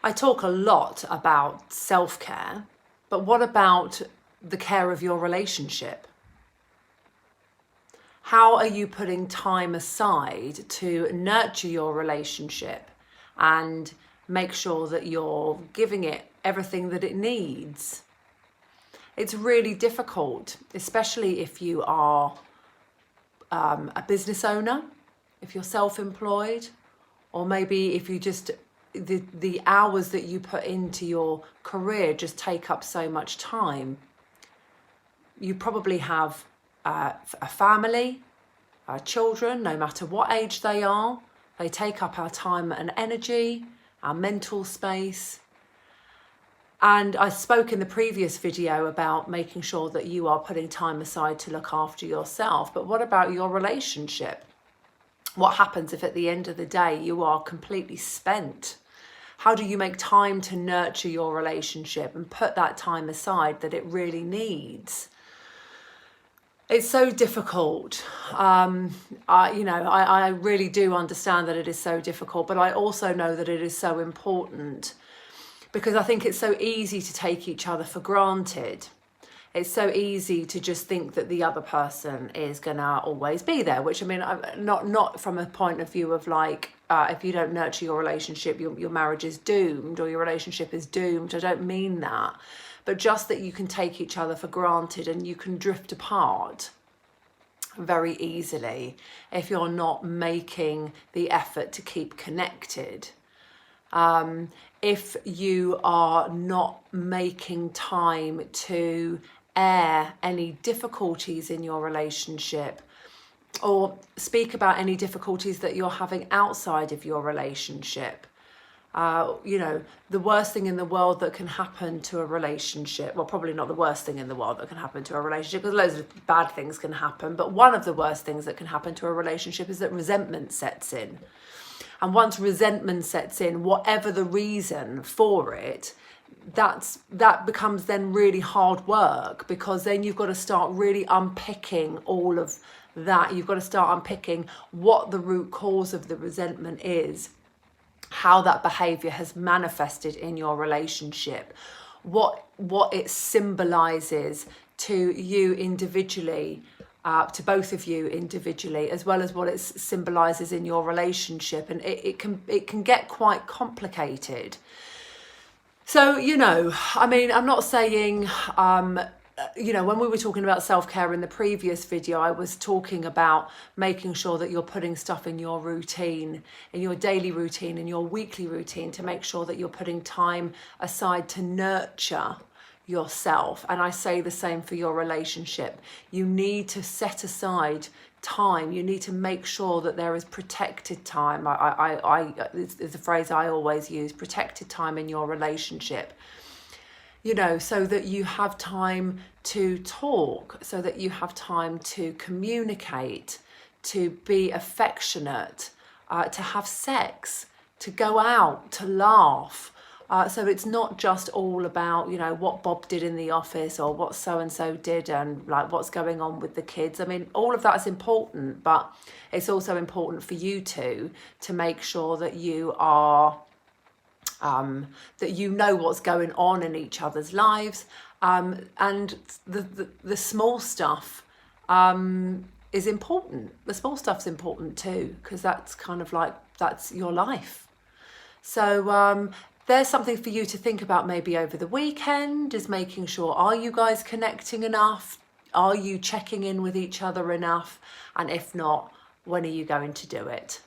I talk a lot about self-care, but what about the care of your relationship? How are you putting time aside to nurture your relationship and make sure that you're giving it everything that it needs? It's really difficult, especially if you are a business owner, if you're self-employed, or maybe if you just, the hours that you put into your career just take up so much time. You probably have a family, children, no matter what age they are. They take up our time and energy, our mental space. And I spoke in the previous video about making sure that you are putting time aside to look after yourself. But what about your relationship? What happens if at the end of the day you are completely spent? How do you make time to nurture your relationship and put that time aside that it really needs? It's so difficult. I really do understand that it is so difficult, but I also know that it is so important, because I think it's so easy to take each other for granted. It's so easy to just think that the other person is gonna always be there, which, I mean, not from a point of view of like, if you don't nurture your relationship, your marriage is doomed or your relationship is doomed. I don't mean that, but just that you can take each other for granted and you can drift apart very easily if you're not making the effort to keep connected. If you are not making time to air any difficulties in your relationship, or speak about any difficulties that you're having outside of your relationship. The worst thing in the world that can happen to a relationship, well, probably not the worst thing in the world that can happen to a relationship, because loads of bad things can happen, but one of the worst things that can happen to a relationship is that resentment sets in. And once resentment sets in, whatever the reason for it, that becomes then really hard work, because then you've got to start really unpicking all of that. You've got to start unpicking what the root cause of the resentment is, how that behavior has manifested in your relationship, what it symbolizes to you individually, to both of you individually, as well as what it symbolizes in your relationship. And it can get quite complicated. So, I mean, I'm not saying, when we were talking about self-care in the previous video, I was talking about making sure that you're putting stuff in your routine, in your daily routine, in your weekly routine, to make sure that you're putting time aside to nurture yourself. And I say the same for your relationship. You need to set aside time. You need to make sure that there is protected time. It's a phrase I always use, protected time in your relationship. So that you have time to talk, so that you have time to communicate, to be affectionate, to have sex, to go out, to laugh. So it's not just all about, what Bob did in the office or what so-and-so did and like what's going on with the kids. I mean, all of that is important, but it's also important for you two to make sure that you are that you know what's going on in each other's lives, and the small stuff is important. The small stuff's important too, because that's kind of like, that's your life. So there's something for you to think about maybe over the weekend, is making sure, are you guys connecting enough? Are you checking in with each other enough? And if not, when are you going to do it?